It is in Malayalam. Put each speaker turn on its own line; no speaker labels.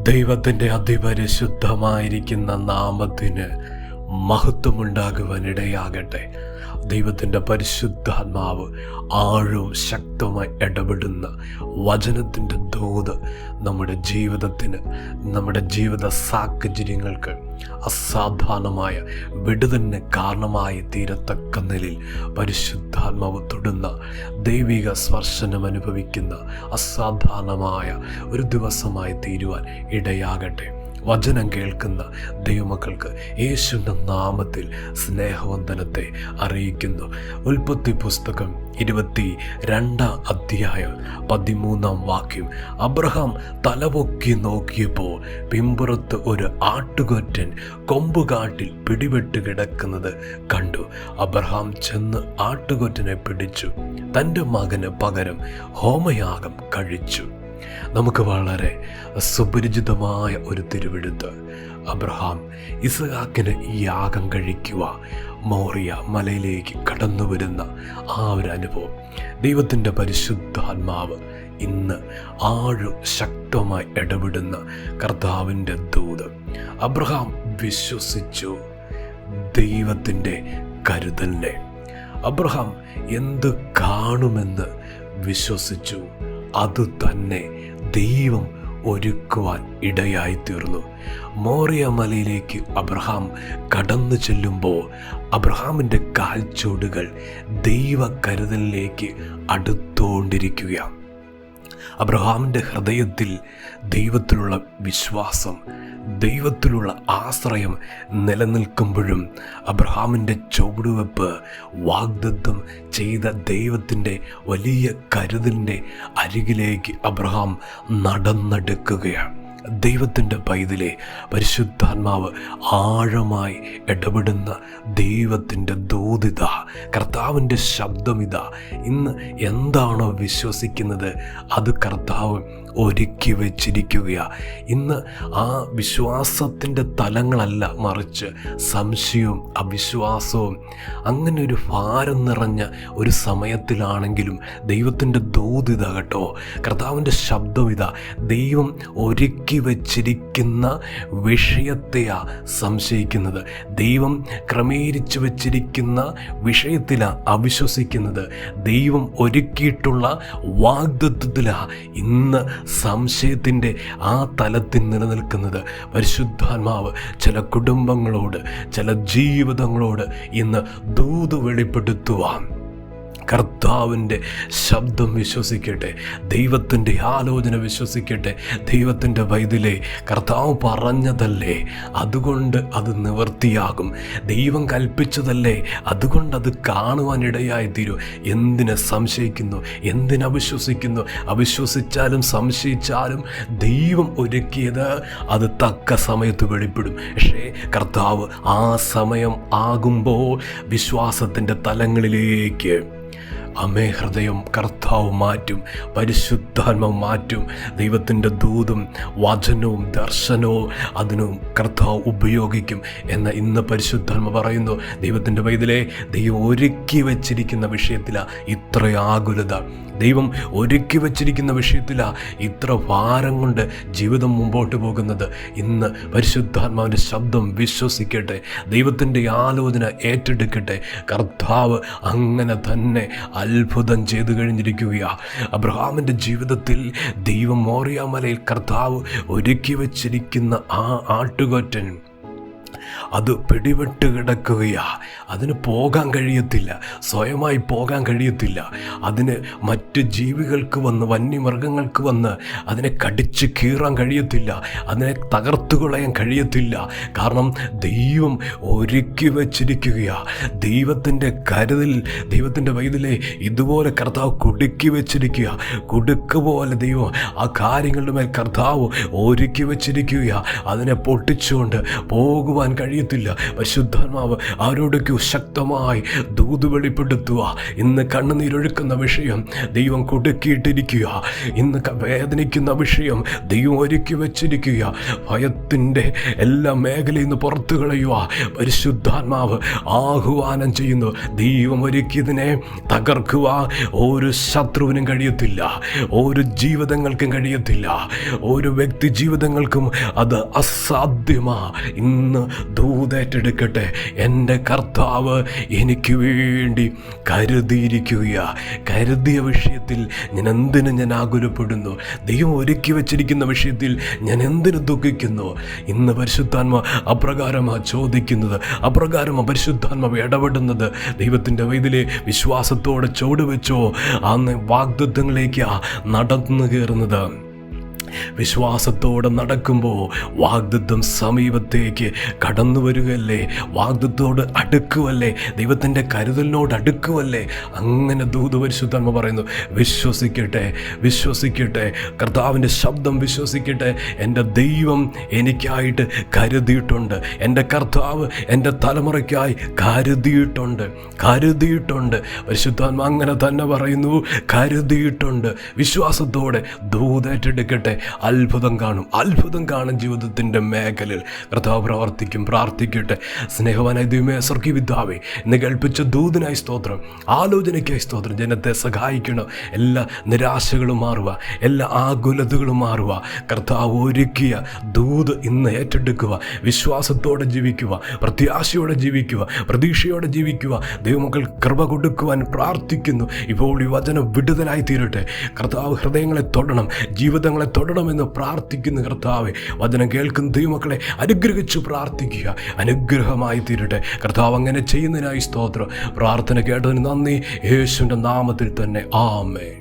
ദൈവത്തിൻ്റെ അതിപരിശുദ്ധമായിരിക്കുന്ന നാമത്തിന് മഹത്വമുണ്ടാകുവാനിടയാകട്ടെ. ദൈവത്തിൻ്റെ പരിശുദ്ധാത്മാവ് ആഴവും ശക്തമായി ഇടപെടുന്ന വചനത്തിൻ്റെ ദൂത് നമ്മുടെ ജീവിതത്തിന്, നമ്മുടെ ജീവിത സാഹചര്യങ്ങൾക്ക് അസാധാരണമായ വിടുതലിന് കാരണമായി തീരത്തക്ക നിലയിൽ പരിശുദ്ധാത്മാവ് തൊടുന്ന ദൈവിക സ്പർശനം അനുഭവിക്കുന്ന അസാധാരണമായ ഒരു ദിവസമായി തീരുവാൻ ഇടയാകട്ടെ. വചനം കേൾക്കുന്ന ദൈവമക്കൾക്ക് യേശുവിൻ്റെ നാമത്തിൽ സ്നേഹവന്ദനത്തെ അറിയിക്കുന്നു. ഉൽപ്പത്തി പുസ്തകം 22 അധ്യായം 13 വാക്യം. അബ്രഹാം തലപൊക്കി നോക്കിയപ്പോൾ പിമ്പുറത്ത് ഒരു ആട്ടുകൊറ്റൻ കൊമ്പുകാട്ടിൽ പിടിപെട്ട് കിടക്കുന്നത് കണ്ടു. അബ്രഹാം ചെന്ന് ആട്ടുകൊറ്റനെ പിടിച്ചു, തൻ്റെ മകന് പകരം ഹോമയാഗം കഴിച്ചു. നമുക്ക് വളരെ സുപരിചിതമായ ഒരു തിരുവെഴുത്ത്. അബ്രഹാം ഇസ്ഹാക്കിന് യാഗം കഴിക്കുക മോറിയ മലയിലേക്ക് കടന്നു വരുന്ന ആ ഒരു അനുഭവം ദൈവത്തിൻ്റെ പരിശുദ്ധാത്മാവ് ഇന്ന് ശക്തമായി ഇടപെടുന്ന കർത്താവിൻ്റെ ദൂത്. അബ്രഹാം വിശ്വസിച്ചു ദൈവത്തിൻ്റെ കരുതലിനെ. അബ്രഹാം എന്ത് കാണുമെന്ന് വിശ്വസിച്ചു, അത് തന്നെ ദൈവം ഒരുക്കുവാൻ ഇടയായിത്തീർന്നു. മോറിയ മലയിലേക്ക് അബ്രഹാം കടന്നു ചെല്ലുമ്പോൾ അബ്രഹാമിൻ്റെ കാൽച്ചുവടുകൾ ദൈവ കരുതലിലേക്ക് അടുത്തുകൊണ്ടിരിക്കുകയാണ്. അബ്രഹാമിൻ്റെ ഹൃദയത്തിൽ ദൈവത്തിലുള്ള വിശ്വാസം, ദൈവത്തിലുള്ള ആശ്രയം നിലനിൽക്കുമ്പോഴും അബ്രഹാമിൻ്റെ ചുവടുവെപ്പ് വാഗ്ദത്തം ചെയ്ത ദൈവത്തിൻ്റെ വലിയ കരുതലിൻ്റെ അരികിലേക്ക് അബ്രഹാം നടന്നെടുക്കുകയാണ്. ദൈവത്തിൻ്റെ പൈതലെ, പരിശുദ്ധാത്മാവ് ആഴമായി ഇടപെടുന്ന ദൈവത്തിൻ്റെ ദൂതിത, കർത്താവിൻ്റെ ശബ്ദമിത. ഇന്ന് എന്താണോ വിശ്വസിക്കുന്നത് അത് കർത്താവ് ഒരുക്കി വച്ചിരിക്കുകയാണ്. ഇന്ന് ആ വിശ്വാസത്തിൻ്റെ തലങ്ങളല്ല, മറിച്ച് സംശയവും അവിശ്വാസവും അങ്ങനെ ഒരു ഭാരം നിറഞ്ഞ ഒരു സമയത്തിലാണെങ്കിലും ദൈവത്തിൻ്റെ ദൂതിത കേട്ടോ, കർത്താവിൻ്റെ ശബ്ദമിത. ദൈവം ഒരുക്കി വച്ചിരിക്കുന്ന വിഷയത്തെയാ സംശയിക്കുന്നത്, ദൈവം ക്രമീകരിച്ചു വച്ചിരിക്കുന്ന വിഷയത്തിലാണ് അവിശ്വസിക്കുന്നത്, ദൈവം ഒരുക്കിയിട്ടുള്ള വാഗ്ദത്തത്തിലാണ് ഇന്ന് സംശയത്തിൻ്റെ ആ തലത്തിൽ നിലനിൽക്കുന്നത്. പരിശുദ്ധാത്മാവ് ചില കുടുംബങ്ങളോട്, ചില ജീവിതങ്ങളോട് ഇന്ന് ദൂത് വെളിപ്പെടുത്തുവാൻ കർത്താവിൻ്റെ ശബ്ദം വിശ്വസിക്കട്ടെ, ദൈവത്തിൻ്റെ ആലോചന വിശ്വസിക്കട്ടെ. ദൈവത്തിൻ്റെ വൈതിലെ, കർത്താവ് പറഞ്ഞതല്ലേ, അതുകൊണ്ട് അത് നിവൃത്തിയാകും. ദൈവം കൽപ്പിച്ചതല്ലേ, അതുകൊണ്ട് അത് കാണുവാനിടയായി തീരും. എന്തിനെ സംശയിക്കുന്നു, എന്തിനവിശ്വസിക്കുന്നു? അവിശ്വസിച്ചാലും സംശയിച്ചാലും ദൈവം ഒരുക്കിയത് അത് തക്ക സമയത്ത് വെളിപ്പെടും. പക്ഷേ കർത്താവ് ആ സമയം ആകുമ്പോൾ വിശ്വാസത്തിൻ്റെ തലങ്ങളിലേക്ക് ഹൃദയം കർത്താവ് മാറ്റും, പരിശുദ്ധാത്മാവ് മാറ്റും. ദൈവത്തിൻ്റെ ദൂതും വചനവും ദർശനവും അതിനും കർത്താവ് ഉപയോഗിക്കും എന്ന് ഇന്ന് പരിശുദ്ധാത്മ പറയുന്നു. ദൈവത്തിൻ്റെ പൈതലേ, ദൈവം ഒരുക്കി വച്ചിരിക്കുന്ന വിഷയത്തിലാണ് ഇത്ര ആകുലത, ദൈവം ഒരുക്കി വച്ചിരിക്കുന്ന വിഷയത്തിലാണ് ഇത്ര ഭാരം കൊണ്ട് ജീവിതം മുമ്പോട്ട് പോകുന്നത്. ഇന്ന് പരിശുദ്ധാത്മാവിൻ്റെ ശബ്ദം വിശ്വസിക്കട്ടെ, ദൈവത്തിൻ്റെ ആലോചന ഏറ്റെടുക്കട്ടെ. കർത്താവ് അങ്ങനെ തന്നെ അത്ഭുതം ചെയ്തു കഴിഞ്ഞിരിക്കുകയാണ്. അബ്രഹാമിൻ്റെ ജീവിതത്തിൽ ദൈവം മോറിയ മലയിൽ കർത്താവ് ഒരുക്കി വച്ചിരിക്കുന്ന ആ ആട്ടുകൊറ്റൻ അത് പിടിപെട്ട് കിടക്കുകയാ. അതിന് പോകാൻ കഴിയത്തില്ല, സ്വയമായി പോകാൻ കഴിയത്തില്ല. അതിന് മറ്റ് ജീവികൾക്ക് വന്ന്, വന്യമൃഗങ്ങൾക്ക് വന്ന് അതിനെ കടിച്ച് കീറാൻ കഴിയത്തില്ല, അതിനെ തകർത്തു കളയാൻ കഴിയത്തില്ല. കാരണം ദൈവം ഒരുക്കി വച്ചിരിക്കുകയാ. ദൈവത്തിൻ്റെ കരുതൽ, ദൈവത്തിൻ്റെ വൈതലേ, ഇതുപോലെ കർത്താവ് കുടുക്കി വച്ചിരിക്കുക. കുടുക്ക് പോലെ ദൈവം ആ കാര്യങ്ങളുടെ മേൽ കർത്താവ് ഒരുക്കി വച്ചിരിക്കുക. അതിനെ പൊട്ടിച്ചുകൊണ്ട് പോകുവാൻ എടുക്കാൻ കഴിയത്തില്ല. പരിശുദ്ധാത്മാവ് ആരോടൊക്കെ ശക്തമായി ദൂത് വെളിപ്പെടുത്തുക. ഇന്ന് കണ്ണുനീരൊഴുക്കുന്ന വിഷയം ദൈവം കൊടുക്കിയിട്ടിരിക്കുക. ഇന്ന് വേദനിക്കുന്ന വിഷയം ദൈവം ഒരുക്കി വച്ചിരിക്കുക. ഭയത്തിൻ്റെ എല്ലാ മേഖലയിൽ നിന്ന് പുറത്തു കളയുക. പരിശുദ്ധാത്മാവ് ആഹ്വാനം ചെയ്യുന്നു. ദൈവം ഒരുക്കിയതിനെ തകർക്കുക ഒരു ശത്രുവിനും കഴിയത്തില്ല, ഒരു ജീവിതങ്ങൾക്കും കഴിയത്തില്ല, ഒരു വ്യക്തി ജീവിതങ്ങൾക്കും അത് അസാധ്യമാ. ഇന്ന് ദൂതേറ്റെടുക്കട്ടെ. എൻ്റെ കർത്താവ് എനിക്ക് വേണ്ടി കരുതിയിരിക്കുക. കരുതിയ വിഷയത്തിൽ ഞാൻ ആകുലപ്പെടുന്നു? ദൈവം ഒരുക്കി വച്ചിരിക്കുന്ന വിഷയത്തിൽ ഞാൻ എന്തിനു ദുഃഖിക്കുന്നു? ഇന്ന് പരിശുദ്ധാത്മ അപ്രകാരമാ ചോദിക്കുന്നത്, അപ്രകാരമാ പരിശുദ്ധാത്മാവ് ഇടപെടുന്നത്. ദൈവത്തിൻ്റെ വൈതിലെ വിശ്വാസത്തോടെ ചുവടുവെച്ചോ അന്ന് വാഗ്ദത്തങ്ങളിലേക്കാ നടന്നു കയറുന്നത്. വിശ്വാസത്തോടെ നടക്കുമ്പോൾ വാഗ്ദത്തം സമീപത്തേക്ക് കടന്നു വരികയല്ലേ, വാഗ്ദത്തോട് അടുക്കുവല്ലേ, ദൈവത്തിൻ്റെ കരുതലിനോട് അടുക്കുവല്ലേ. അങ്ങനെ ദൂത് പരിശുദ്ധാത്മ പറയുന്നു, വിശ്വസിക്കട്ടെ, വിശ്വസിക്കട്ടെ, കർത്താവിൻ്റെ ശബ്ദം വിശ്വസിക്കട്ടെ. എൻ്റെ ദൈവം എനിക്കായിട്ട് കരുതിയിട്ടുണ്ട്. എൻ്റെ കർത്താവ് എൻ്റെ തലമുറയ്ക്കായി കരുതിയിട്ടുണ്ട്. പരിശുദ്ധാത്മ അങ്ങനെ തന്നെ പറയുന്നു, കരുതിയിട്ടുണ്ട്. വിശ്വാസത്തോടെ ദൂതേറ്റെടുക്കട്ടെ. അത്ഭുതം കാണും ജീവിതത്തിൻ്റെ മേഖലയിൽ. കർത്താവ് പ്രവർത്തിക്കും. പ്രാർത്ഥിക്കട്ടെ. സ്നേഹവാനായ ദൈവമേ, സ്വർഗീയ പിതാവേ, ഇന്ന് കേൾപ്പിച്ച ദൂതിനായി സ്തോത്രം, ആലോചനയ്ക്കായി സ്തോത്രം. ജനത്തെ സഹായിക്കണം. എല്ലാ നിരാശകളും മാറുക, എല്ലാ ആകുലതകളും മാറുക. കർത്താവ് ഒരുക്കിയ ദൂത് ഇന്ന് ഏറ്റെടുക്കുക. വിശ്വാസത്തോടെ ജീവിക്കുക, പ്രത്യാശയോടെ ജീവിക്കുക, പ്രതീക്ഷയോടെ ജീവിക്കുക. ദൈവമക്കൾ കൃപ കൊടുക്കുവാൻ പ്രാർത്ഥിക്കുന്നു. ഇപ്പോൾ ഈ വചനം വിടുതലായി തീരട്ടെ. കർത്താവ് ഹൃദയങ്ങളെ തൊടണം, ജീവിതങ്ങളെ തൊടണമെന്ന് പ്രാർത്ഥിക്കുന്ന കർത്താവെ, വചനം കേൾക്കുന്ന ദൈവമക്കളെ അനുഗ്രഹിച്ചു പ്രാർത്ഥിക്കുക. അനുഗ്രഹമായി തീരട്ടെ. കർത്താവ് അങ്ങനെ ചെയ്യുന്നതിനായി സ്തോത്രം. പ്രാർത്ഥന കേട്ടതിന് നന്ദി. യേശുവിൻ്റെ നാമത്തിൽ തന്നെ ആമേൻ.